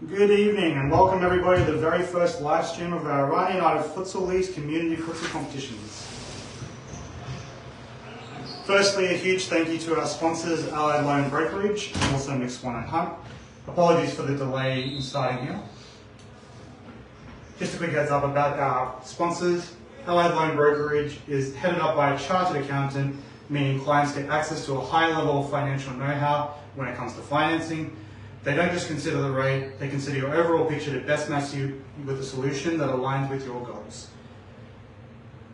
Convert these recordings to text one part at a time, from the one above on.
Good evening and welcome everybody to the very first live stream of our Arana United Futsal League's community futsal competitions. Firstly, a huge thank you to our sponsors, Allied Loan Brokerage and also McSwan Hunt. Apologies for the delay in starting here. Just a quick heads up about our sponsors. Allied Loan Brokerage is headed up by a chartered accountant, meaning clients get access to a high level of financial know-how when it comes to financing. They don't just consider the rate, they consider your overall picture to best match you with a solution that aligns with your goals.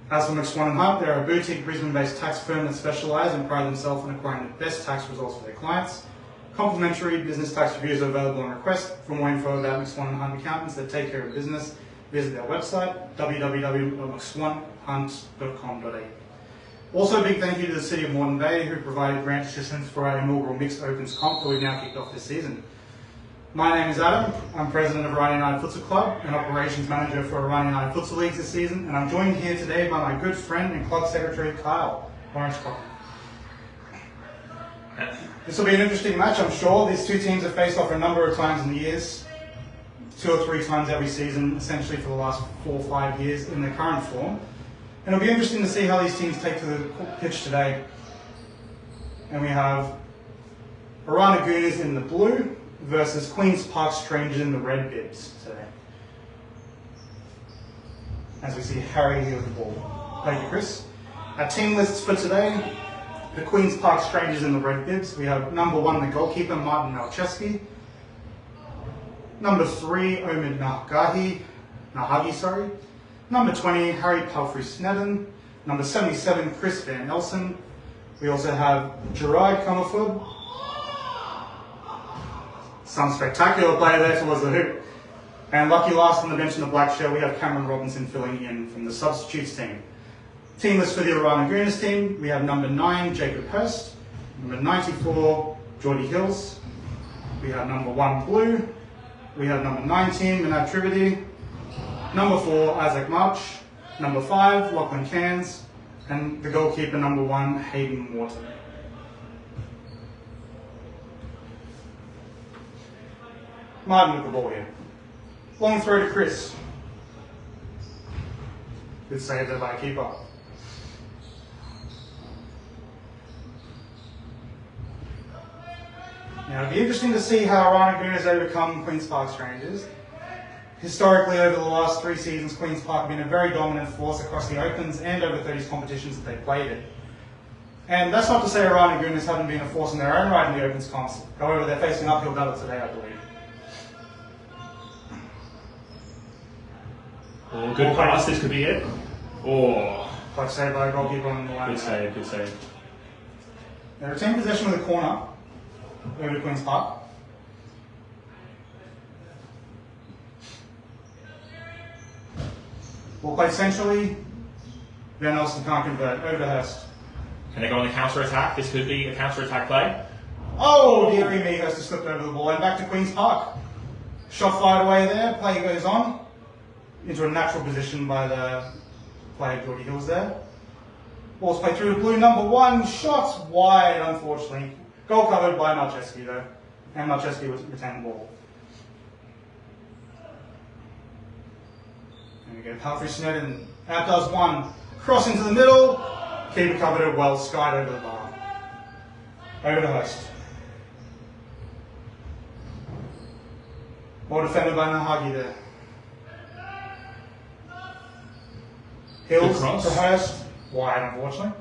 As for McSwan Hunt, they're a boutique Brisbane-based tax firm that specialise and pride themselves on acquiring the best tax results for their clients. Complimentary business tax reviews are available on request. For more info about McSwan Hunt accountants that take care of business, visit their website, www.mcswanhunt.com.au. Also a big thank you to the City of Moreton Bay who provided grant assistance for our inaugural Mixed Opens comp that we've now kicked off this season. My name is Adam, I'm President of Arana United Futsal Club and Operations Manager for Arana United Futsal Leagues this season, and I'm joined here today by my good friend and Club Secretary Kyle, Orange Coffee. This will be an interesting match, I'm sure. These two teams have faced off a number of times in the years, 2 or 3 times every season, essentially for the last 4 or 5 years in their current form. And it'll be interesting to see how these teams take to the pitch today. And we have Arana Gooners in the blue versus Queen's Park Strangers in the red bibs today. As we see Harry here with the ball. Thank you, Chris. Our team lists for today, the Queen's Park Strangers in the red bibs. We have number 1, the goalkeeper, Martin Malcheski. Number 3, Omid Nahagi. Number 20, Harry Palfrey-Snedden. Number 77, Chris Van Nelson. We also have Gerard Comerford. Some spectacular player there towards the hoop. And lucky last on the bench in the black shirt, we have Cameron Robinson filling in from the substitutes team. Team list for the Arana Gooners team, we have number 9, Jacob Hurst. Number 94, Geordie Hills. We have number 1, Blue. We have number 19, Manab Trivedi. Number 4, Isaac March. Number 5, Lachlan Cairns. And the goalkeeper, number 1, Hayden Morton. Martin with the ball here. Long throw to Chris. Good save there by a keeper. Now it'll be interesting to see how Arana Gooners overcome Queen's Park Strangers. Historically, over the last 3 seasons, Queen's Park have been a very dominant force across the Opens and over 30s competitions that they've played in. And that's not to say Arana Gooners haven't been a force in their own right in the Opens comps. However, they're facing an uphill battle today, I believe. Oh, good pass, this could be it. Oh. Clutch save by a goalkeeper on the line. Good save, good save. They retain possession of the corner over to Queen's Park. Ball played centrally. Van Nelson can't convert. Over to Hurst. Can they go on the counter-attack? This could be a counter-attack play. Oh, dearie me, Hurst has slipped over the ball and back to Queen's Park. Shot fired away there, play goes on. Into a natural position by the player Geordie Hills there. Ball's played through to Blue, number 1, shots wide, unfortunately. Goal covered by Malcheski though, and Malcheski was retained the ball. There we go, Palfrey-Snedden outdoes 1, cross into the middle, keeper covered it well, skied over the bar. Over to Hurst. Ball defended by Nahagi there. Hills to Hurst, wide unfortunately.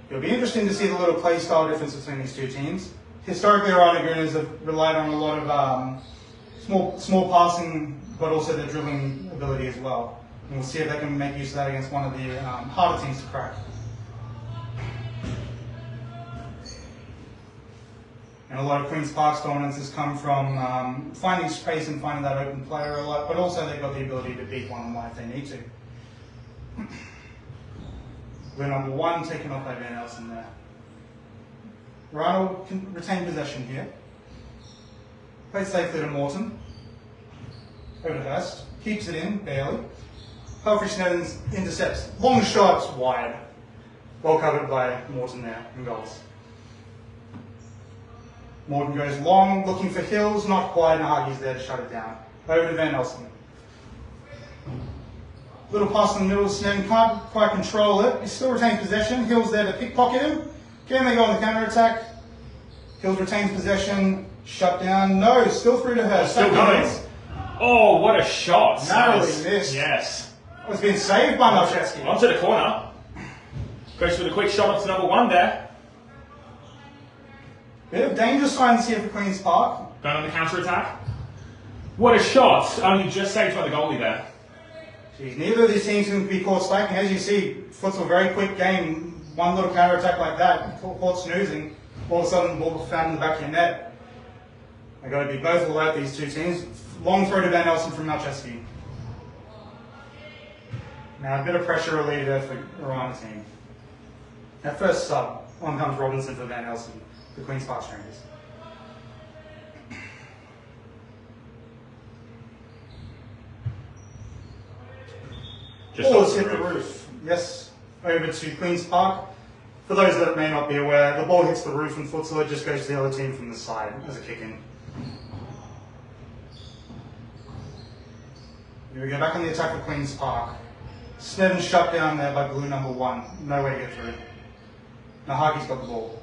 It'll be interesting to see the little play style difference between these two teams. Historically, Arana Gooners have relied on a lot of small passing, but also their dribbling ability as well. And we'll see if they can make use of that against one of the harder teams to crack. And a lot of Queen's Park's dominance has come from finding space and finding that open player a lot, but also they've got the ability to beat one-on-one if they need to. We're number 1 taken off by Van Nelson there. Arana can retain possession here. Played safely to Morton. Over to Hurst. Keeps it in, barely. Palfrey-Snedden intercepts. Long shots, wide. Well covered by Morton there in goals. Moreton goes long, looking for Hills, not quite, and Hagi's there to shut it down. Over to Van Elsen. Little pass in the middle, Snedden can't quite control it. He still retains possession. Hills there to pickpocket him. Can they go on the counter attack? Hills retains possession, shut down. No, still through to her. Still going. Oh, what a shot. Narrowly missed. Yes. Oh, it's been saved by Malczewski. Onto the corner. Goes for the quick shot up to number 1 there. Bit of danger signs here for Queen's Park. Going on the counter attack. What a shot. Only just saved by the goalie there. Jeez, neither of these teams can be caught slacking. As you see, Futsal, very quick game. One little counter attack like that, caught snoozing. All of a sudden, the ball found in the back of your net. They've got to be both alert, these two teams. Long throw to Van Elsen from Malczewski. Now, a bit of pressure relief there for the Arana team. At first sub, on comes Robinson for Van Elsen, the Queen's Park Strangers. Ball's hit the roof. Yes, over to Queen's Park. For those that may not be aware, the ball hits the roof in futsal, it just goes to the other team from the side as a kick in. Here we go, back on the attack for Queen's Park. Snedden shut down there by blue number 1. No way to get through. Nahagi's got the ball.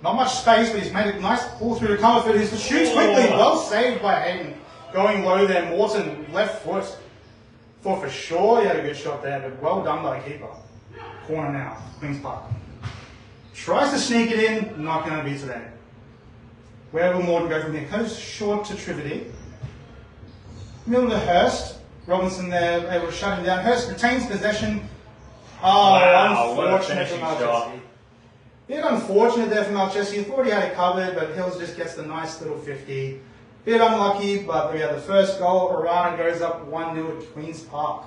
Not much space, but he's made a nice ball through to Comerford, who shoots quickly. Well saved by Hayden. Going low there, Moreton, left foot. Thought for sure he had a good shot there, but well done by the keeper. Corner now, Queen's Park. Tries to sneak it in, not going to be today. Where will Moreton go from here? Goes short to Trivedy. Middle to Hurst. Robinson there, able to shut him down. Hurst retains possession. Oh, wow, unfortunate for Malczewski. Bit unfortunate there for Malczewski. He thought he had it covered, but Hills just gets the nice little 50. Bit unlucky, but we have the first goal. Arana goes up 1-0 at Queen's Park.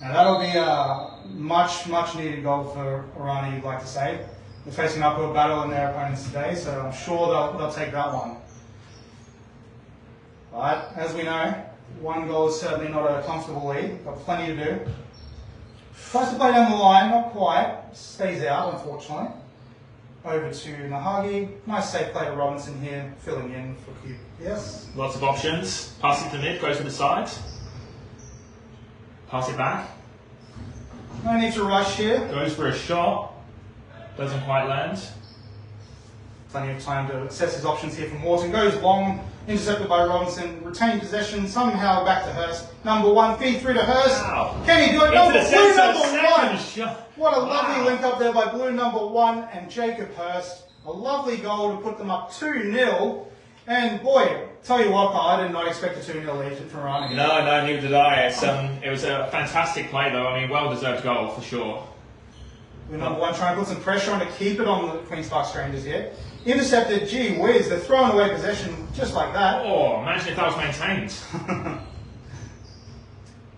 Now that'll be a much needed goal for Arana, you'd like to say. They're facing an uphill battle in their opponents today, so I'm sure they'll take that one. But as we know, 1 goal is certainly not a comfortable lead. Got plenty to do. Tries to play down the line, not quite. Stays out, unfortunately. Over to Nahagi. Nice safe play to Robinson here, filling in for Q. Yes. Lots of options. Pass it to mid, goes to the side. Pass it back. No need to rush here. Goes for a shot. Doesn't quite land. Plenty of time to assess his options here from Moreton. Goes long, intercepted by Robinson. Retained possession, somehow back to Hurst. Number 1, feed through to Hurst. Wow. Can he do it? Blue number 1. What a lovely Wow. link up there by blue number 1 and Jacob Hurst. A lovely goal to put them up 2-0. And boy, tell you what, I did not expect a 2-0 lead from Arana. No, neither did I. It was a fantastic play though. I mean, well-deserved goal for sure. Blue number 1 trying to put some pressure on to keep it on the Queen's Park Strangers here. Intercepted, gee whiz, they're throwing away possession just like that. Oh, imagine if that was maintained.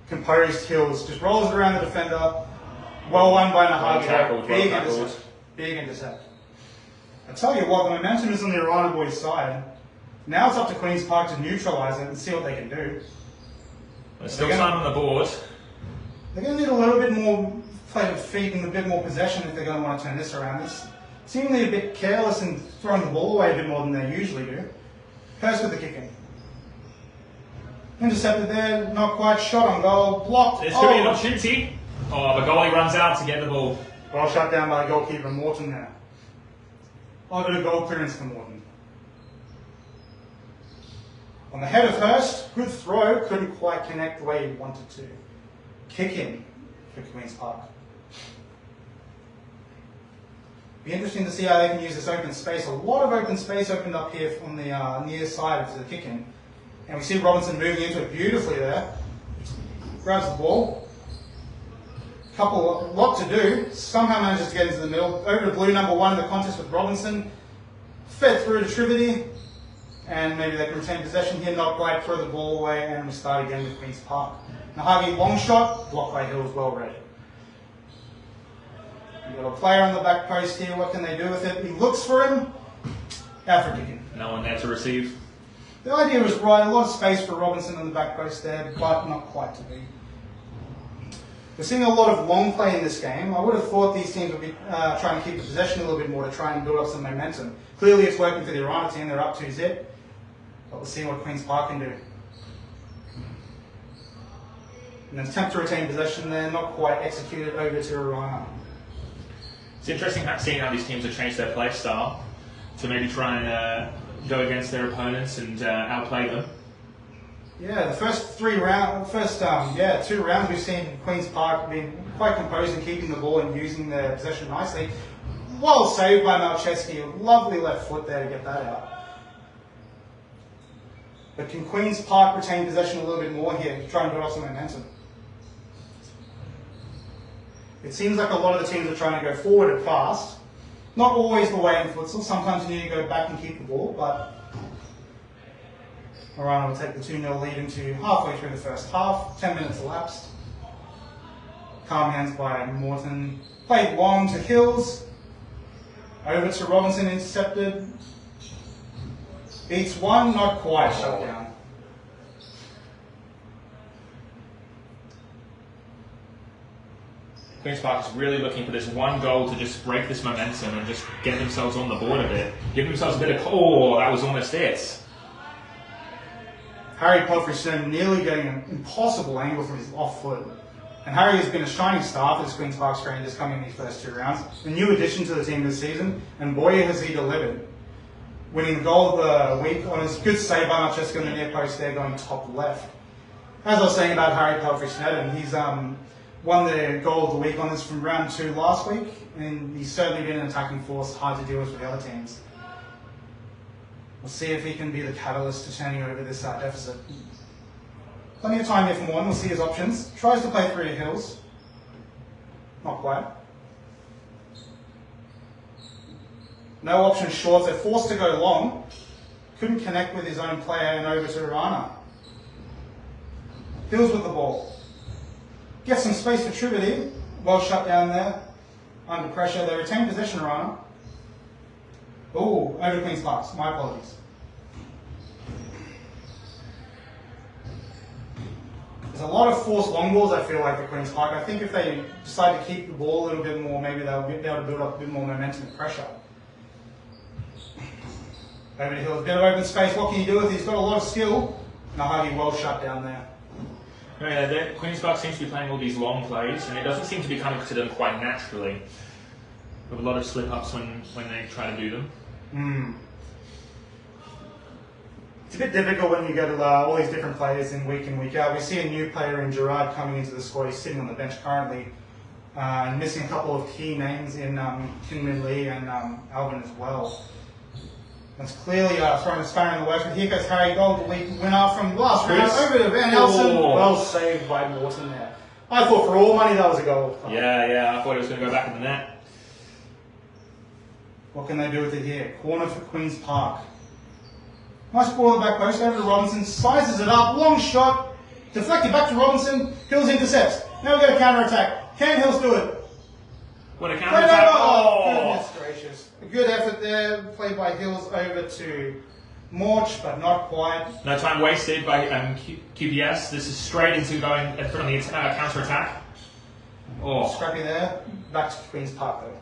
Composed Hills, just rolls it around the defender. Well won by Nahagi. Big tackled. intercept. Big intercept. I tell you what, the momentum is on the Arana boys' side. Now it's up to Queen's Park to neutralise it and see what they can do. There's still time on the board. They're going to need a little bit more play of feet and a bit more possession if they're going to want to turn this around. It's seemingly a bit careless and throwing the ball away a bit more than they usually do. Hurst with the kick in. Intercepted there, not quite, shot on goal, blocked. This could be an opportunity. Oh, the goalie runs out to get the ball. Well shut down by the goalkeeper Moreton there. A bit of goal clearance for Moreton. On the head of Hurst, good throw, couldn't quite connect the way he wanted to. Kick in for Queen's Park. Be interesting to see how they can use this open space. A lot of open space opened up here on the near side of the kick in. And we see Robinson moving into it beautifully there. Grabs the ball. Lot to do. Somehow manages to get into the middle. Over to blue number 1 in the contest with Robinson. Fed through to Trivedy. And maybe they can retain possession here, not quite, throw the ball away, and we start again with Queen's Park. Nahagi, long shot, blocked by Hills, well read. We've got a player on the back post here, what can they do with it? He looks for him, out for kicking. No one there to receive. The idea was right, a lot of space for Robinson on the back post there, but not quite to be. We're seeing a lot of long play in this game. I would have thought these teams would be trying to keep the possession a little bit more to try and build up some momentum. Clearly it's working for the Arana team, they're up 2-0. But we'll see what Queen's Park can do. And an attempt to retain possession there, not quite executed over to Arana. It's interesting seeing how these teams have changed their play style to maybe try and go against their opponents and outplay them. Yeah, the first two rounds we've seen Queen's Park being quite composed and keeping the ball and using their possession nicely. Well saved by Malcheski, lovely left foot there to get that out. But can Queen's Park retain possession a little bit more here to try and build up some momentum? It seems like a lot of the teams are trying to go forward and fast. Not always the way in futsal. Sometimes you need to go back and keep the ball, but Arana will take the 2-0 lead into halfway through the first half. 10 minutes elapsed. Calm hands by Moreton. Played long to Hills. Over to Robinson, intercepted. Beats one, not quite, shut down. Queen's Park is really looking for this one goal to just break this momentum and just get themselves on the board a bit. Give themselves a bit of... Oh, that was almost it. Harry Pelfrey nearly getting an impossible angle from his off foot. And Harry has been a shining star for this Queen's Park Rangers coming in these first 2 rounds. A new addition to the team this season, and boy has he delivered. Winning the goal of the week on his good save by Malcheski on the near post there, going top left. As I was saying about Harry Pelfrey, he's won the goal of the week on this from round 2 last week, and he's certainly been an attacking force, hard to deal with for the other teams. We'll see if he can be the catalyst to turning over this deficit. Plenty of time here for Moreton. We'll see his options. Tries to play through to Hills. Not quite. No option short, so forced to go long. Couldn't connect with his own player and over to Arana. Hills with the ball. Gets some space for Tribity. Well shut down there. Under pressure. They retain possession, Arana. Oh, over to Queen's Park. My apologies. There's a lot of forced long balls, I feel like, at Queen's Park. I think if they decide to keep the ball a little bit more, maybe they'll be able to build up a bit more momentum and pressure. Over to Hill, a bit of open space. What can you do with it? He's got a lot of skill. Nahagi well shut down there. Yeah, Queen's Park seems to be playing all these long plays, and it doesn't seem to be coming to them quite naturally. With a lot of slip-ups when they try to do them. It's a bit difficult when you go to all these different players in week out. We see a new player in Gerard coming into the squad. He's sitting on the bench currently, and missing a couple of key names in Kinman Lee and Alvin as well. That's clearly throwing a spanner in the works. But here goes Harry, goal of the week winner from last round over to Van Elson. Well saved by Moreton there. I thought for all money that was a goal. Yeah, I thought it was going to go back in the net. What can they do with it here? Corner for Queen's Park. Nice ball at the back post, over to Robinson, sizes it up, long shot, deflected back to Robinson, Hills intercepts. Now we've got a counter-attack. Can Hills do it? What a counter-attack. Goodness gracious. A good effort there, played by Hills over to Morch, but not quite. No time wasted by QPS. This is straight into going on the counter-attack. Oh. Scrappy there, back to Queen's Park though.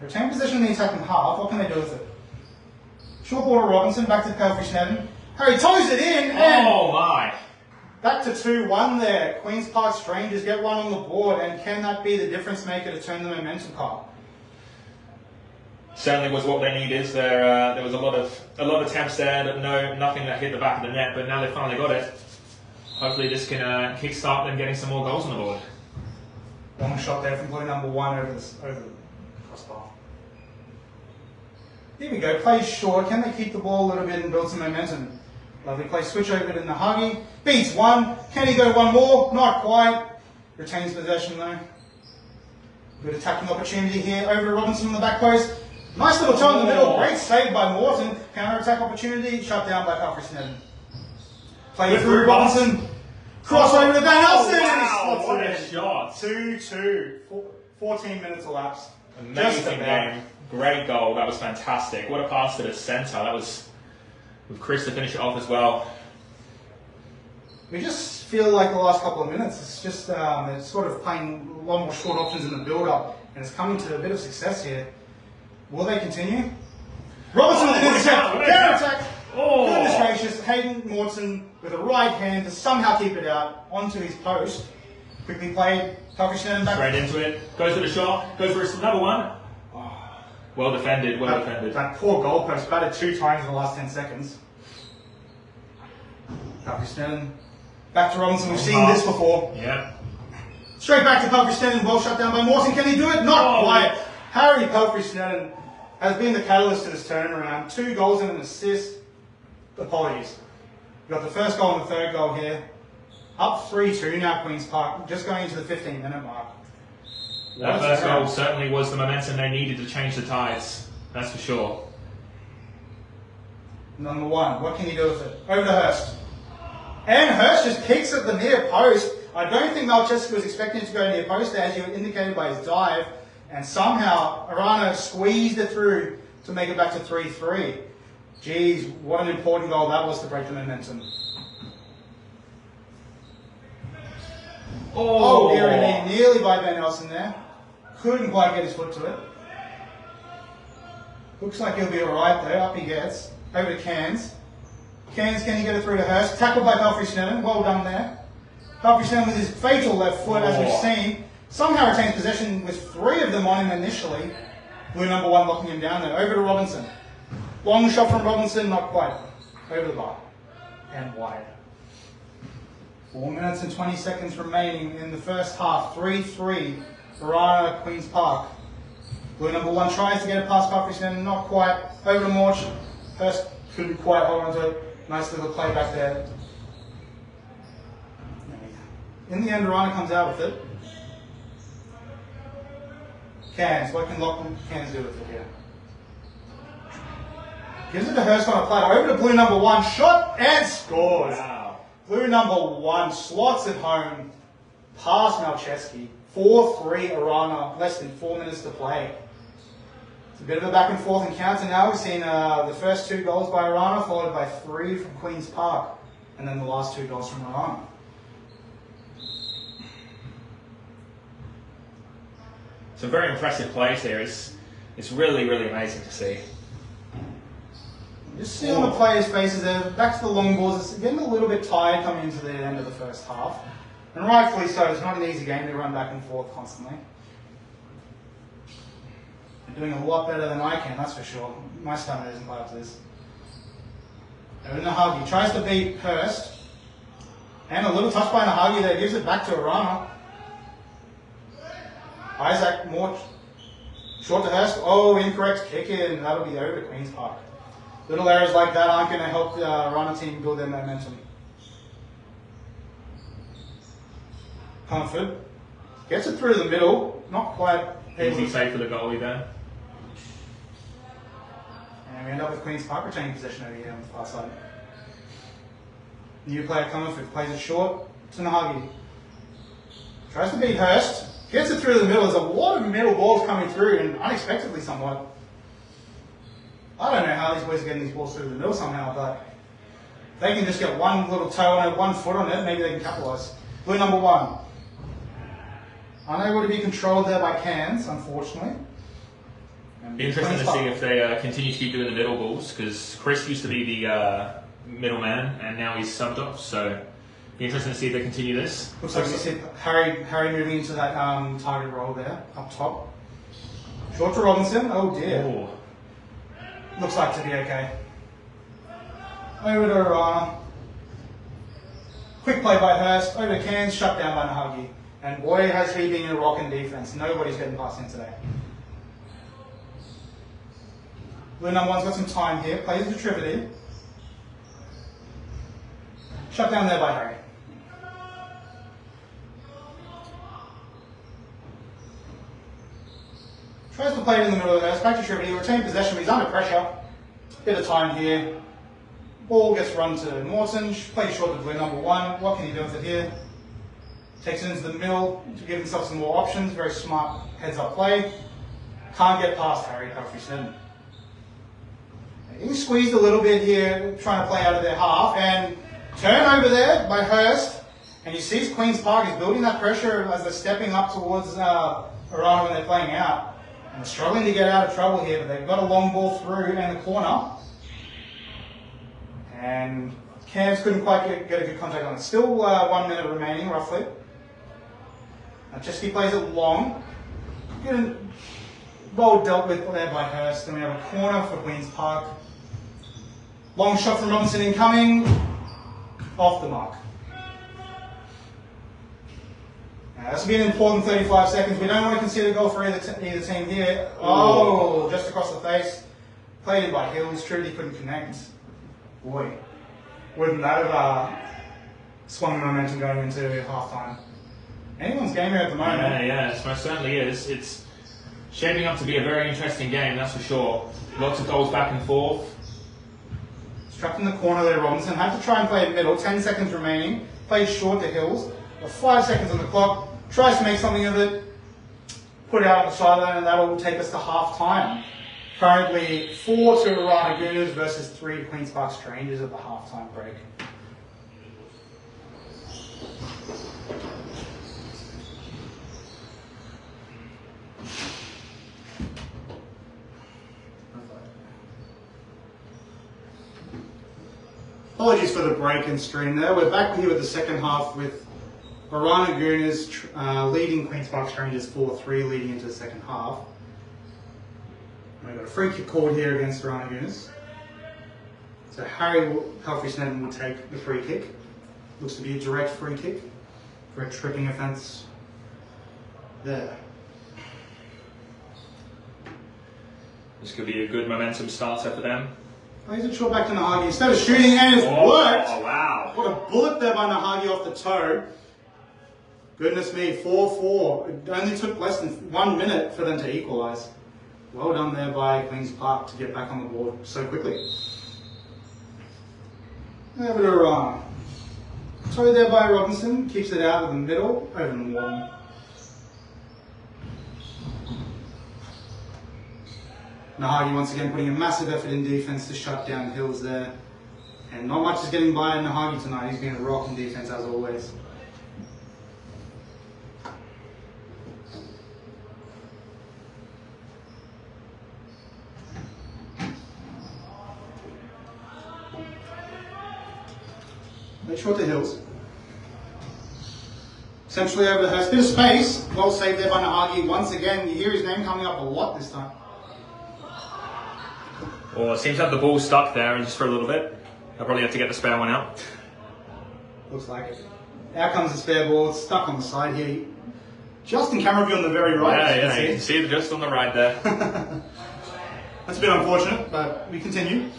Retain position in the attacking half, what can they do with it? Short ball to Robinson, back to Pelfrey. Harry toes it in, and oh my! Back to 2-1 there. Queen's Park Rangers get one on the board, and can that be the difference maker to turn the momentum card? Certainly was what they needed. There was a lot of attempts there, but nothing that hit the back of the net. But now they finally got it. Hopefully, this can kickstart them getting some more goals on the board. Long shot there from play number 1 over the crossbar. Here we go. Plays short. Can they keep the ball a little bit and build some momentum? Lovely play. Switch over to Nahagi. Beats one. Can he go one more? Not quite. Retains possession though. Good attacking opportunity here. Over to Robinson on the back post. Nice little toe in the middle. Great save by Moreton. Counter attack opportunity. Shut down by Pelfrey. Play through Robinson. Cross over to Van Elson. Wow, what a shot. 2-2. 14 minutes elapsed. Amazing game. Great goal. That was fantastic. What a pass to the centre. That was with Chris to finish it off as well. We just feel like the last couple of minutes, it's just it's sort of playing a lot more short options in the build-up, and it's coming to a bit of success here. Will they continue? Robinson with an intercept, counter-attack. Oh. Goodness gracious, Hayden Morton with a right hand to somehow keep it out onto his post. Quickly played, Tucker back. Straight into it, goes for the shot, goes for his number one. Oh. Well defended, well defended. That poor goalpost batted 2 times in the last 10 seconds. Tucker back to Robinson, we've seen this before. Yeah. Straight back to Pelfrey-Snedden, well shut down by Morton. Can he do it? Not quite. Harry Pelfrey-Snedden has been the catalyst to this turnaround. 2 goals and an assist. Apologies. We've got the first goal and the third goal here. Up 3-2 now, Queen's Park, just going into the 15-minute mark. That first goal certainly was the momentum they needed to change the tides. That's for sure. Number 1, what can he do with it? Over to Hurst. And Hurst just kicks at the near post. I don't think Malcheski was expecting it to go near post, as you indicated by his dive. And somehow, Arana squeezed it through to make it back to 3-3. Geez, what an important goal that was to break the momentum. Oh, dear, nearly by Ben Nelson there. Couldn't quite get his foot to it. Looks like he'll be alright though. Up he gets. Over to Cairns. Cairns, can he get it through to Hurst? Tackled by Pelfrey-Snedden. Well done there. Pelfrey-Snedden with his fatal left foot, as we've seen. Somehow retains possession with 3 of them on him initially. Blue number 1 locking him down there. Over to Robinson. Long shot from Robinson, not quite. Over the bar. And wide. 4 minutes and 20 seconds remaining in the first half. 3-3. Arana, Queen's Park. Blue number 1 tries to get it past Pelfrey-Snedden, not quite. Over to Morch. Hurst couldn't quite hold on to it. Nice little play back there. In the end, Arana comes out with it. Cairns, what can Cairns do with it here? Gives it to Hurst on a platter. Over to blue number 1. Shot and scores. Wow. Blue number 1 slots it home. Past Malcheski. 4-3 Arana. Less than 4 minutes to play. It's a bit of a back and forth encounter now. We've seen the first 2 goals by Arana, followed by 3 from Queen's Park. And then the last 2 goals from Arana. Some very impressive plays here. It's really, really amazing to see. Just see on the players' faces there, back to the long balls. It's getting a little bit tired coming into the end of the first half. And rightfully so, it's not an easy game to run back and forth constantly. They're doing a lot better than I can, that's for sure. My stamina isn't quite up to this. Over to Nahagi, tries to beat Hurst. And a little touch by Nahagi there, gives it back to Arana. Isaac Morch, short to Hurst. Oh, incorrect kick in. That'll be over to Queen's Park. Little errors like that aren't going to help the Arana team build their momentum. Comfort gets it through the middle, not quite able Easy to save for the goalie there. And we end up with Queen's Park retaining possession over here on the far side. New player Comfort plays it short to Nahagi. Tries to beat Hurst. Gets it through the middle. There's a lot of middle balls coming through, and unexpectedly somewhat. I don't know how these boys are getting these balls through the middle somehow, but if they can just get one little toe on it, 1 foot on it, maybe they can capitalise. Blue number 1. Unable to be controlled there by Cairns, unfortunately. Be interesting to see if they continue to keep doing the middle balls, because Chris used to be the middleman, and now he's subbed off, so be interesting to see if they continue this. Looks like we see Harry moving into that target role there, up top. Short to Robinson, oh dear. Ooh. Looks like to be okay. Over to Arana. Quick play by Hurst, over to Cairns, shut down by Nahagi. And boy has he been a rock in defence, nobody's getting past him today. Blue number 1's got some time here, plays to Trivedy. Shut down there by Harry. Tries to play it in the middle of the Hurst, back to Trivedy, retain possession, but he's under pressure. Bit of time here. Ball gets run to Morton, plays short to blue number 1. What can he do with it here? Takes it into the middle to give himself some more options. Very smart heads-up play. Can't get past Harry Pelfrey-Snedden. He squeezed a little bit here, trying to play out of their half, and turn over there by Hurst. And you see Queen's Park is building that pressure as they're stepping up towards Arana when they're playing out. And they're struggling to get out of trouble here, but they've got a long ball through and the corner. And Cams couldn't quite get a good contact on it. Still 1 minute remaining, roughly. Chesky plays it long. Good, well dealt with there by Hurst. Then we have a corner for Queen's Park. Long shot from Robinson incoming. Off the mark. Now, this will be an important 35 seconds. We don't want to concede a goal for either team here. Oh, just across the face. Played in by Hills. Trudy couldn't connect. Boy, wouldn't that have swung the momentum going into half-time? Anyone's game here at the moment. Yeah, it most certainly is. It's shaping up to be a very interesting game, that's for sure. Lots of goals back and forth. Trapped in the corner there, Robinson. Had to try and play it middle. 10 seconds remaining. Plays short to Hills. 5 seconds on the clock. Tries to make something of it. Put it out on the sideline, and that will take us to half-time. Currently 4 to Arana Gooners versus 3 to Queen's Park Strangers at the half-time break. Apologies for the break and stream there. We're back here with the second half with Arana Gooners leading Queen's Park Strangers 4-3 leading into the second half. We've got a free kick called here against Arana Gooners. So Harry Halfrey-Snedden will take the free kick. Looks to be a direct free kick for a tripping offence there. This could be a good momentum starter for them. Plays it short back to Nahagi. Instead of shooting, and it's worked. Oh, wow. What a bullet there by Nahagi off the toe. Goodness me, 4-4. It only took less than 1 minute for them to equalise. Well done there by Queen's Park to get back on the board so quickly. Over to Arana. Toe there by Robinson. Keeps it out of the middle. Over to Moreton. Nahagi once again putting a massive effort in defence to shut down Hills there. And not much is getting by Nahagi tonight. He's been a rock in defence as always. Make short to Hills. Essentially over the Hurst. Bit of space. Well saved there by Nahagi. Once again, you hear his name coming up a lot this time. Well, it seems like the ball's stuck there just for a little bit. I'll probably have to get the spare one out. Looks like it. Out comes the spare ball. It's stuck on the side here. Just in camera view on the very right. Yeah, you can see it just on the right there. That's a bit unfortunate, but we continue.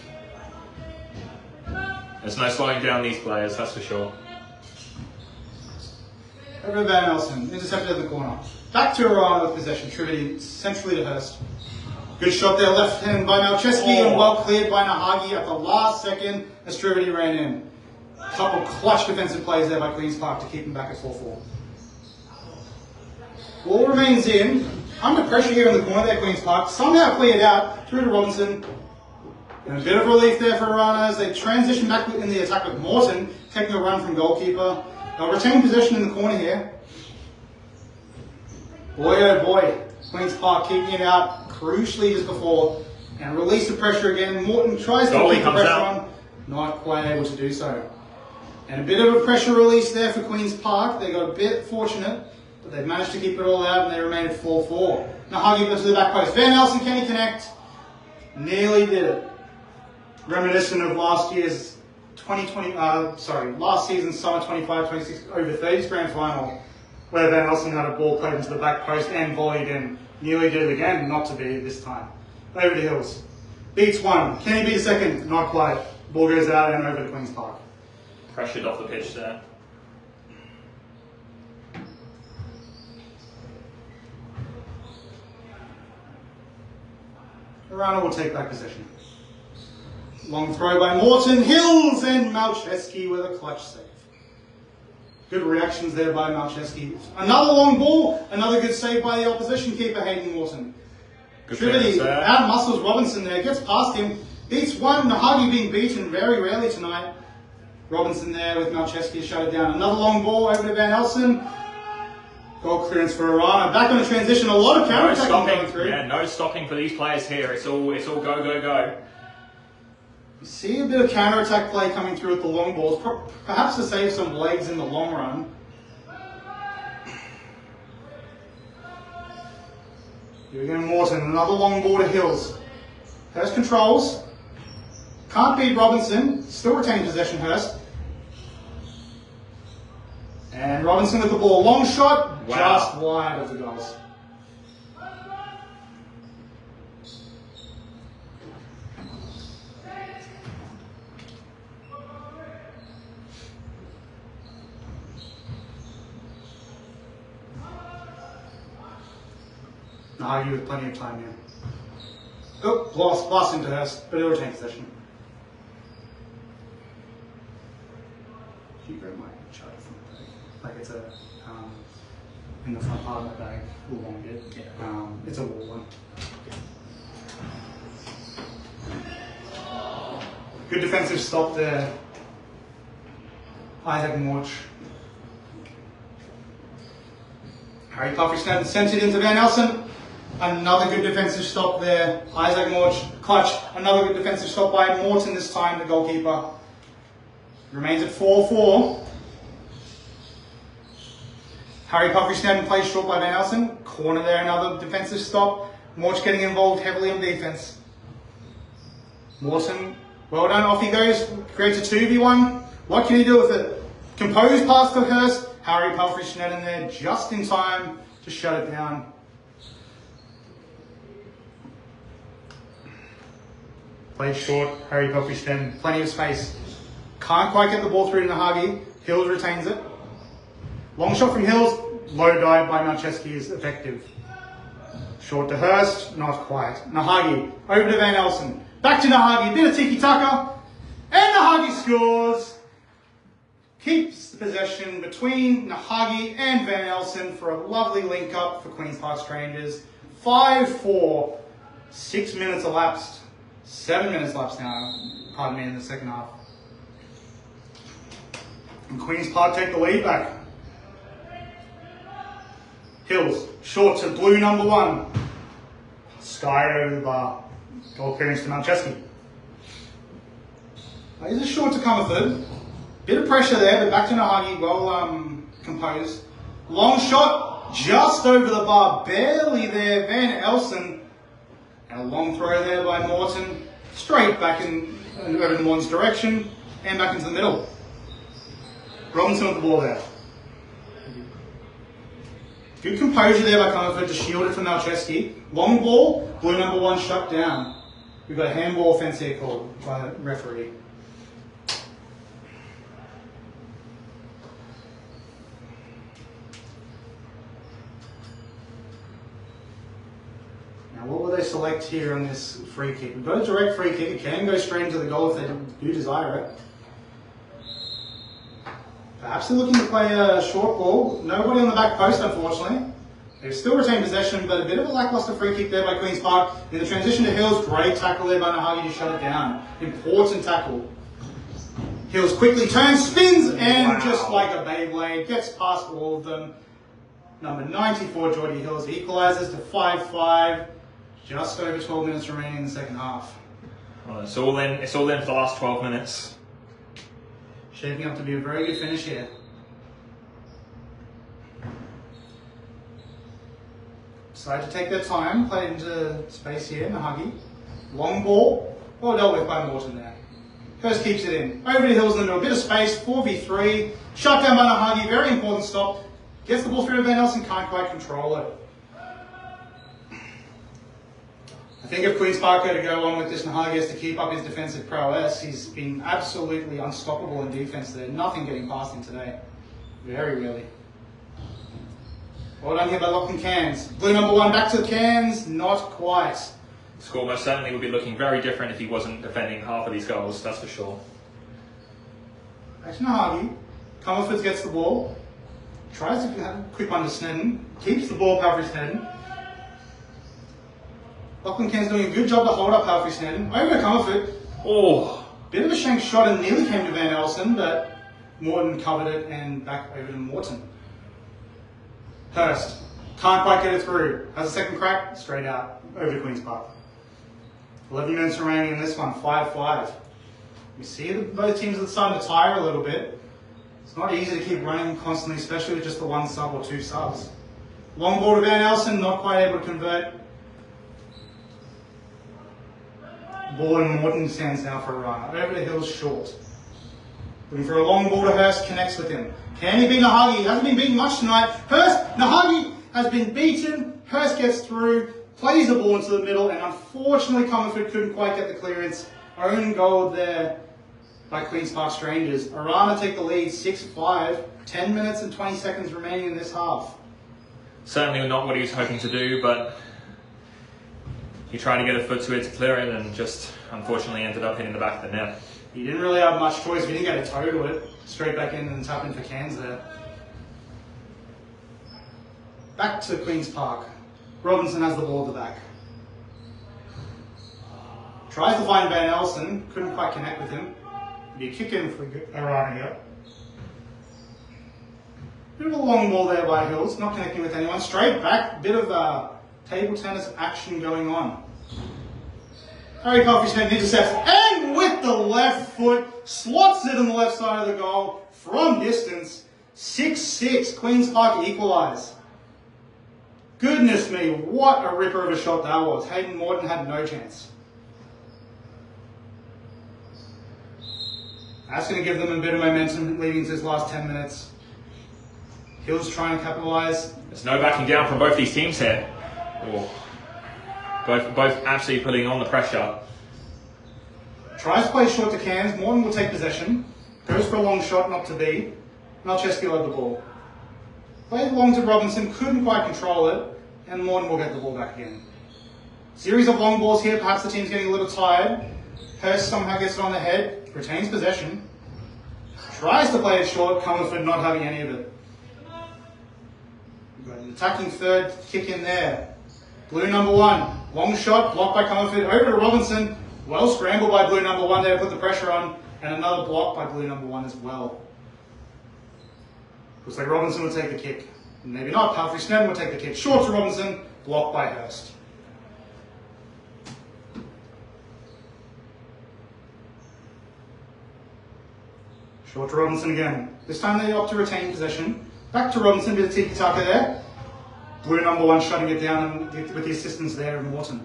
There's no slowing down these players, that's for sure. Over to Van Elson. Intercepted in the corner. Back to Arana with possession. Trivity centrally to Hurst. Good shot there, left hand by Malcheski, and well cleared by Nahagi at the last second as Trivity ran in. A couple clutch defensive plays there by Queen's Park to keep him back at 4-4. Ball remains in. Under pressure here in the corner there, Queen's Park. Somehow cleared out through to Robinson. And a bit of relief there for Arana as they transition back in the attack with Moreton, taking a run from goalkeeper. They'll retain possession in the corner here. Boy oh boy, Queen's Park keeping it out crucially just before, and release the pressure again. Moreton tries to keep the pressure on, not quite able to do so. And a bit of a pressure release there for Queen's Park. They got a bit fortunate, but they've managed to keep it all out and they remain at 4-4. Nahagi goes to the back post. Van Elson, can he connect? Nearly did it. Reminiscent of last year's last season's summer 25-26 over 30s grand final, where Van Elson had a ball played into the back post and volleyed in. Nearly did it again, not to be this time. Over to Hills. Beats one. Can he beat a second? Not quite. Ball goes out and over to Queen's Park. Pressured off the pitch there. Arana will take back possession. Long throw by Moreton. Hills and Malcheski with a clutch save. Good reactions there by Malcheski. Another long ball. Another good save by the opposition keeper, Hayden Moreton. Trivity out-muscles Robinson there. Gets past him. Beats one. Nahagi being beaten very rarely tonight. Robinson there with Malcheski to shut it down. Another long ball over to Van Elsen. Goal clearance for Arana. Back on the transition. A lot of counter-attacking coming through. Yeah, no stopping for these players here. It's all go, go, go. You see a bit of counter-attack play coming through with the long balls, perhaps to save some legs in the long run. Here we go, Moreton. Another long ball to Hills. Hurst controls. Can't beat Robinson. Still retaining possession, Hurst. And Robinson with the ball. Long shot, just wide of the goals. Nahagi with plenty of time here. Oh, lost into Hurst, but he'll retain possession. Hugo might chuck it from the bag. Like it's a, in the front part of my bag, a long bit. Yeah. It's a wall one. Good defensive stop there. Isaac Morch. Harry Puffy sent it into Van Elsen. Another good defensive stop there. Isaac Morch, clutch. Another good defensive stop by Moreton this time, the goalkeeper. Remains at 4-4. Harry Puffy Snowden plays short by Van Elsen. Corner there, another defensive stop. Morch getting involved heavily on defense. Moreton, well done, off he goes. Creates a 2v1. What can he do with it? Composed pass to Hurst. Harry Puffy Snowden there just in time to shut it down. Plays short, Harry Puffy Snowden, plenty of space. Can't quite get the ball through to Nahagi. Hills retains it. Long shot from Hills. Low dive by Malcheski is effective. Short to Hurst. Not quite. Nahagi. Over to Van Elsen. Back to Nahagi. A bit of tiki-taka. And Nahagi scores. Keeps the possession between Nahagi and Van Elsen for a lovely link-up for Queen's Park Strangers. 5-4. 6 minutes elapsed. 7 minutes elapsed now. Pardon me, in the second half. And Queen's Park take the lead back. Hills, short to blue number 1. Sky over the bar. Goal clearance to Malcheski. He's a short to Comerford. Bit of pressure there, but back to Nahagi, well composed. Long shot, just over the bar, barely there. Van Elsen. And a long throw there by Moreton. Straight back in over in one's direction and back into the middle. Robinson with the ball there. Good composure there by Comerford to shield it from Malcheski. Long ball, blue number 1 shut down. We've got a handball offence here called by the referee. Now what will they select here on this free kick? We've got a direct free kick. It can go straight into the goal if they do desire it. Perhaps they're looking to play a short ball. Nobody on the back post, unfortunately. They've still retained possession, but a bit of a lackluster free kick there by Queen's Park. In the transition to Hills, great tackle there by Nahagi to shut it down. Important tackle. Hills quickly turns, spins, and just like a Beyblade, gets past all of them. Number 94, Geordie Hills, equalises to 5-5. Just over 12 minutes remaining in the second half. Well, it's all in for the last 12 minutes. Shaping up to be a very good finish here. Decide to take their time, play it into space here, Nahagi. Long ball, well dealt with by Moreton there. Hurst keeps it in. Over to Hills in the middle, a bit of space, 4v3. Shut down by Nahagi, very important stop. Gets the ball through to Van Elsen, can't quite control it. I think if Queen's Park to go on with this, Nahagi has to keep up his defensive prowess. He's been absolutely unstoppable in defence there. Nothing getting past him today. Very rarely. Well done here by Lachlan Cairns. Blue number 1 back to the Cairns. Not quite. The score most certainly would be looking very different if he wasn't defending half of these goals, that's for sure. Back to Nahagi. Comerford gets the ball. Tries to have a quick one to Snedden. Keeps the ball, Palfrey Snedden. Lachlan Cairns doing a good job to hold up Palfrey Snedden. Over to Comerford. Oh, Bit of a shank shot and nearly came to Van Elsen, but Moreton covered it and back over to Moreton. Hurst can't quite get it through. Has a second crack, straight out, over to Queen's Park. 11 minutes remaining in this one, 5-5. You see that both teams are starting to tire a little bit. It's not easy to keep running constantly, especially with just the one sub or two subs. Long ball to Van Elsen, not quite able to convert. Ball in Moreton's hands now for Arana. Over to Hills short. Looking for a long ball to Hurst, connects with him. Can he beat Nahagi? He hasn't been beaten much tonight. Nahagi has been beaten. Hurst gets through, plays the ball into the middle, and unfortunately Comerford couldn't quite get the clearance. Own goal there by Queen's Park Strangers. Arana take the lead, 6-5. 10 minutes and 20 seconds remaining in this half. Certainly not what he was hoping to do, but he tried to get a foot to it to clear it and just unfortunately ended up hitting the back of the net. He didn't really have much choice. He didn't get a toe to it. Straight back in and tap in for cans there. Back to Queen's Park. Robinson has the ball at the back. Tries to find Van Elsen. Couldn't quite connect with him. Be a kick in for Arana here. Bit of a long ball there by Hills. Not connecting with anyone. Straight back. Bit of table tennis action going on. Harry Coffey-Smith intercepts and with the left foot slots it on the left side of the goal from distance. 6-6. Queen's Park equalise. Goodness me, what a ripper of a shot that was. Hayden Moreton had no chance. That's going to give them a bit of momentum leading into this last 10 minutes. Hills trying to capitalise. There's no backing down from both these teams here. Oh. Both absolutely putting on the pressure. Tries to play short to Cans. Moreton will take possession. Goes for a long shot, not to be. Malcheski will have the ball. Plays long to Robinson, couldn't quite control it, and Moreton will get the ball back again. Series of long balls here, perhaps the team's getting a little tired. Hurst somehow gets it on the head, retains possession. Tries to play it short, Comerford not having any of it. We've got an attacking third kick in there. Blue number 1, long shot, blocked by Comerford, over to Robinson. Well scrambled by blue number 1 there, put the pressure on, and another block by blue number 1 as well. Looks like Robinson will take the kick. Maybe not, Humphrey Snedden will take the kick. Short to Robinson, blocked by Hurst. Short to Robinson again. This time they opt to retain possession. Back to Robinson, bit of tiki-taka there. Blue number 1 shutting it down with the assistance there of Moreton.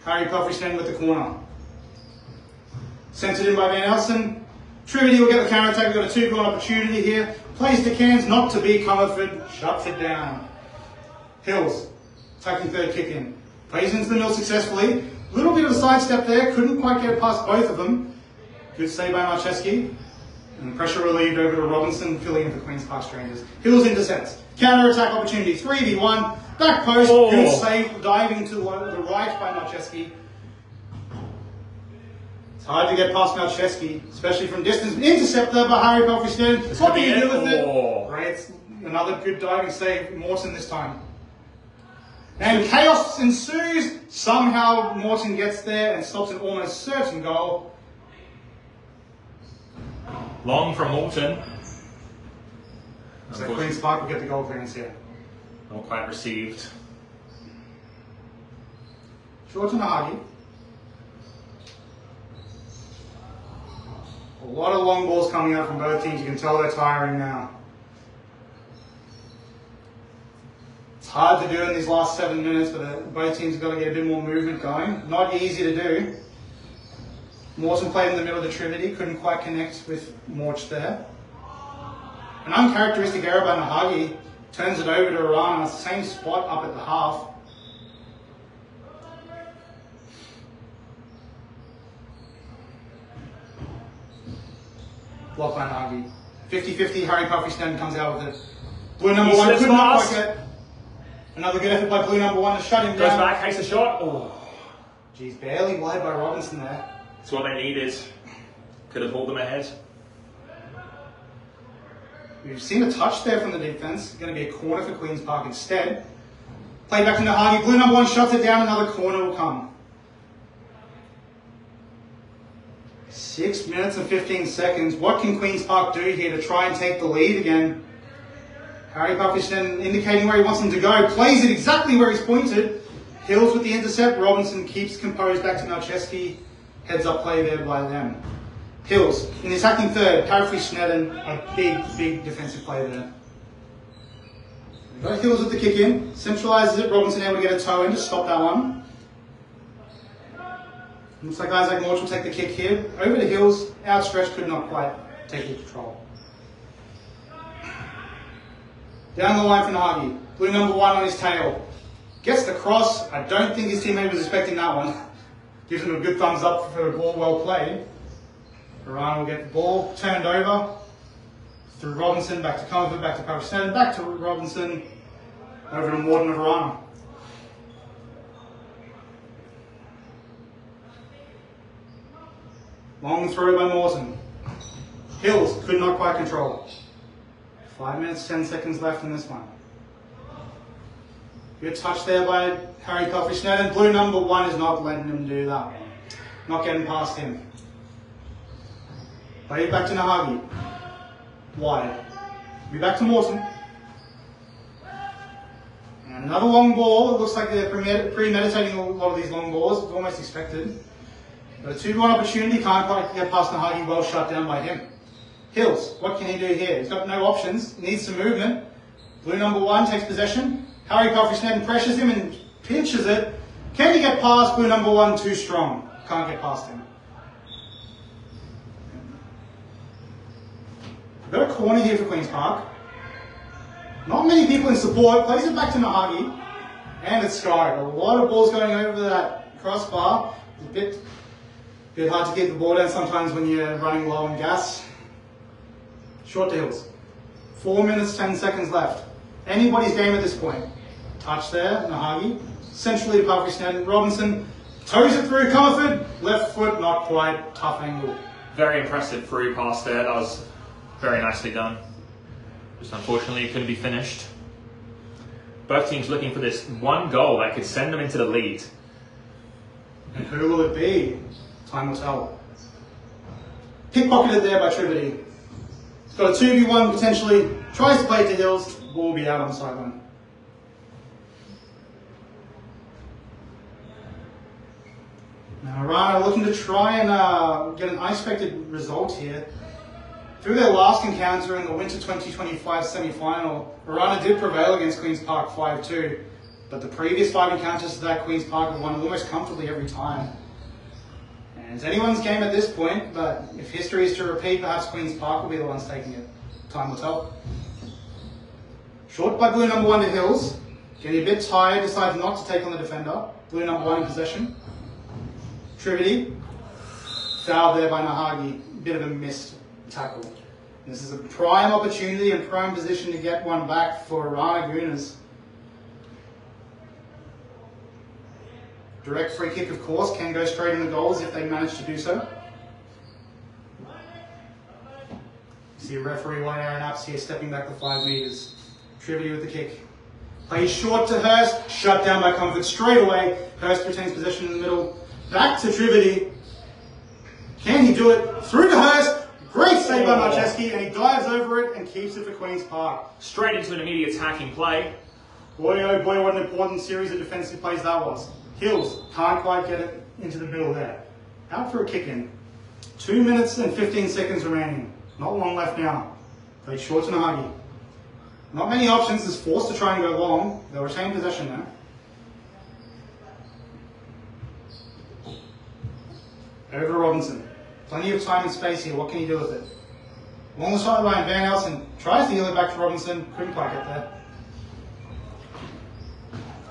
Harry Pelfrey with the corner. Sent it in by Van Elsen. Trivedy will get the counter attack. We've got a 2-goal opportunity here. Plays to Cairns, not to be. Comerford shuts it down. Hills, attacking third kick in. Plays into the middle successfully. Little bit of a sidestep there. Couldn't quite get it past both of them. Good save by Marcheski. And pressure relieved over to Robinson, filling in for Queen's Park Strangers. Hills intercepts. Counter attack opportunity. 3v1. Back post. Oh. Good save. Diving to the right by Marcheski. It's hard to get past Malcheski, especially from distance. Intercept there by Harry Pelfrey. What do you do with it? Great. Another good diving save. Moreton this time. And chaos ensues. Somehow Moreton gets there and stops an almost certain goal. Long from Moreton. So Queen's Park will get the goal clearance here. Not quite received. Short to Nahagi. A lot of long balls coming out from both teams. You can tell they're tiring now. It's hard to do in these last 7 minutes, but both teams have got to get a bit more movement going. Not easy to do. Moreton played in the middle of the Trivedy, couldn't quite connect with Morch there. An uncharacteristic error by Nahagi, turns it over to Arana, same spot up at the half. Blocked by Nahagi. 50-50, Harry Pelfrey comes out with it. Blue number 1 could not quite get. Another good effort by blue number 1 to shut him down. Goes back, takes a shot. Oh. Geez, barely wide by Robinson there. That's what they needed. Could have pulled them ahead. We've seen a touch there from the defence. Going to be a corner for Queen's Park instead. Play back to Nahagi. Blue number 1 shuts it down. Another corner will come. 6 minutes and 15 seconds. What can Queen's Park do here to try and take the lead again? Harry Buffington indicating where he wants him to go. Plays it exactly where he's pointed. Hills with the intercept. Robinson keeps composed back to Malcheski. Heads up play there by them. Hills in the attacking third. Parafrey Schneiden, a big defensive play there. Got Hills with the kick in. Centralises it. Robinson able to get a toe in to stop that one. Looks like Isaac Morch will take the kick here. Over to Hills. Outstretched, could not quite take the control. Down the line for Nagi. Blue number 1 on his tail. Gets the cross. I don't think his teammate was expecting that one. Gives him a good thumbs up for a ball well played. Arana will get the ball turned over. Through Robinson, back to Comerford, back to Pakistan, back to Robinson. Over to Moreton of Arana. Long throw by Moreton. Hills could not quite control. 5 minutes, 10 seconds left in this one. Good touch there by Harry Pelfrey-Schneiden. Blue number 1 is not letting him do that one. Not getting past him. Play it back to Nahagi. Wide. Be back to Moreton. And another long ball. It looks like they're premeditating a lot of these long balls. It's almost expected. But a 2-1 opportunity, can't quite get past Nahagi, well shut down by him. Hills, what can he do here? He's got no options, needs some movement. Blue number 1 takes possession. Harry Pelfrey-Schneiden pressures him and pinches it. Can he get past blue number 1? Too strong. Can't get past him. We've got a corner here for Queen's Park. Not many people in support. Plays it back to Nahagi. And it's Sky. A lot of balls going over that crossbar. It's a bit hard to keep the ball down sometimes when you're running low on gas. Short to Hills. 4 minutes, 10 seconds left. Anybody's game at this point. Touch there, Nahagi. Centrally to Pelfrey-Schneiden. Robinson toes it through Comerford. Left foot, not quite. Tough angle. Very impressive through pass there. That was very nicely done. Just unfortunately it couldn't be finished. Both teams looking for this one goal that could send them into the lead. And who will it be? Time will tell. Pickpocketed there by Trivety. He's got a 2v1 potentially. Tries to play it to Hills. Ball will be out on the sideline. Now Arana looking to try and get an unexpected result here. Through their last encounter in the Winter 2025 semi-final, Arana did prevail against Queen's Park 5-2, but the previous 5 encounters to that, Queen's Park have won almost comfortably every time. And it's anyone's game at this point, but if history is to repeat, perhaps Queen's Park will be the ones taking it. Time will tell. Short by blue number 1 to Hills. Getting a bit tired, decides not to take on the defender. Blue number 1 in possession. Trivety. Foul there by Nahagi. Bit of a missed tackle. This is a prime opportunity and prime position to get one back for Arana Gooners. Direct free kick, of course, can go straight in the goals if they manage to do so. See a referee, one Aaron Apps here, stepping back the 5 metres. Trivety with the kick. Plays short to Hurst, shut down by Comfort straight away. Hurst retains possession in the middle. Back to Trivety. Can he do it? Through to Hurst. Great save by Marcheski, and he dives over it and keeps it for Queen's Park. Straight into an immediate attacking play. Boy, oh boy, what an important series of defensive plays that was. Hills can't quite get it into the middle there. Out for a kick in. 2 minutes and 15 seconds remaining. Not long left now. Played short to Nahagi. Not many options, is forced to try and go long. They'll retain possession now. Over to Robinson. Plenty of time and space here. What can he do with it? Along the sideline, Van Elsen tries to heal it back to Robinson. Couldn't quite get there.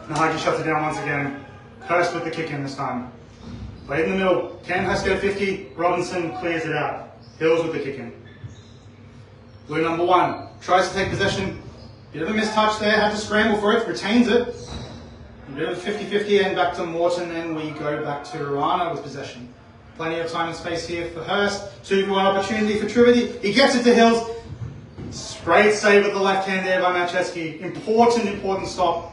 Nahagi shuts it down once again. Hurst with the kick in this time. Played in the middle. Can Hurst get a 50? Robinson clears it out. Hills with the kick in. Blue number 1 tries to take possession. Bit of a mistouch there. Had to scramble for it. Retains it. A bit of a 50-50 and back to Moreton. And we go back to Arana with possession. Plenty of time and space here for Hurst. 2v1 opportunity for Trivety. He gets it to Hills. Great save with the left hand there by Malcheski. Important stop.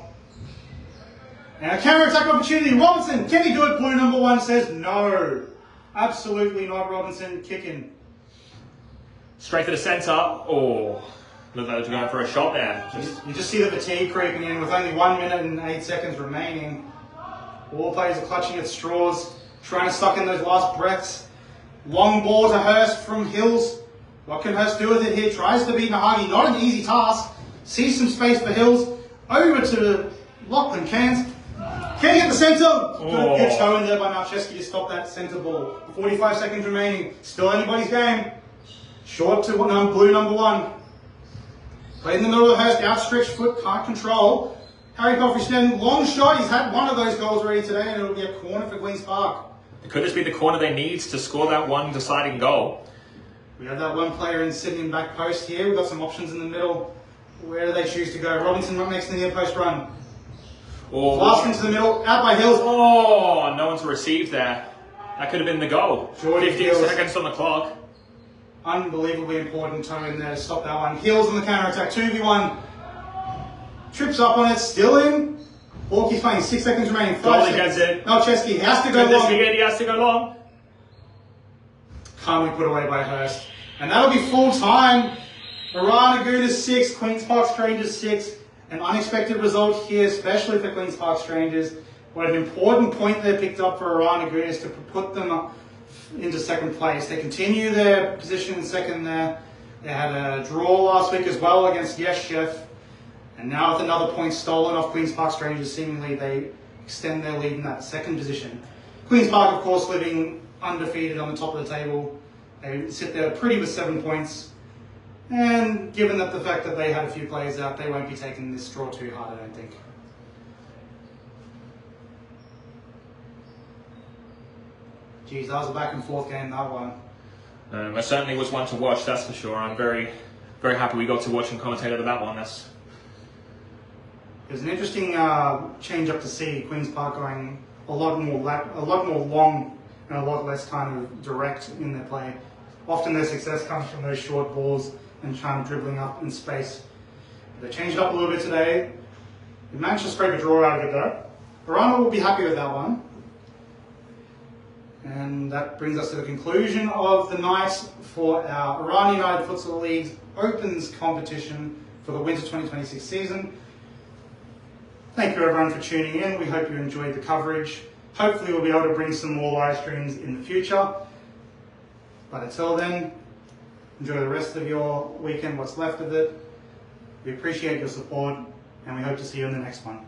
And a counter-attack opportunity. Robinson, can he do it? Blue number 1 says no. Absolutely not. Robinson kicking. Straight to the centre. Oh, looked like they were going for a shot there. You just see the fatigue creeping in with only 1 minute and 8 seconds remaining. All players are clutching at straws, trying to suck in those last breaths. Long ball to Hurst from Hills. What can Hurst do with it here? Tries to beat Nahagi. Not an easy task. Sees some space for Hills. Over to Lachlan Cairns. Can't get the centre. Good toe in there by Malcheski to stop that centre ball. 45 seconds remaining. Still anybody's game. Short to blue number 1. Played in the middle of the Hurst. Outstretched foot. Can't control. Harry Coffey-Sneddon, long shot. He's had one of those goals already today, and it'll be a corner for Queen's Park. Could this be the corner they need to score that one deciding goal? We have that one player in sitting in back post here. We've got some options in the middle. Where do they choose to go? Robinson right next to the near post run. Last into the middle, out by Hills. Oh, no one to receive there. That could have been the goal. 15 seconds on the clock. Unbelievably important toe in there to stop that one. Hills on the counter attack. 2v1. Trips up on it, still in. Ball keeps playing, 6 seconds remaining. 5 seconds. Gets it. Malcheski has to go long. He has to go long. Calmly put away by Hurst. And that'll be full time. Arana Gooners 6, Queen's Park Strangers 6. An unexpected result here, especially for Queen's Park Strangers. What an important point they picked up for Arana Gooners to put them up into second place. They continue their position in second there. They had a draw last week as well against Yes Chef. And now with another point stolen off Queen's Park Strangers, seemingly they extend their lead in that second position. Queen's Park, of course, living undefeated on the top of the table. They sit there pretty with 7 points. And given that the fact that they had a few players out, they won't be taking this draw too hard, I don't think. Geez, that was a back and forth game, that one. It certainly was one to watch, that's for sure. I'm very, very happy we got to watch and commentate over that one. It was an interesting change up to see Queen's Park going a lot more long and a lot less kind of direct in their play. Often their success comes from those short balls and trying to dribbling up in space. They changed up a little bit today. They managed to scrape a draw out of it though. Arana will be happy with that one. And that brings us to the conclusion of the night for our Arana United Futsal League's Opens competition for the winter 2026 season. Thank you everyone for tuning in. We hope you enjoyed the coverage. Hopefully we'll be able to bring some more live streams in the future. But until then, enjoy the rest of your weekend, what's left of it. We appreciate your support and we hope to see you in the next one.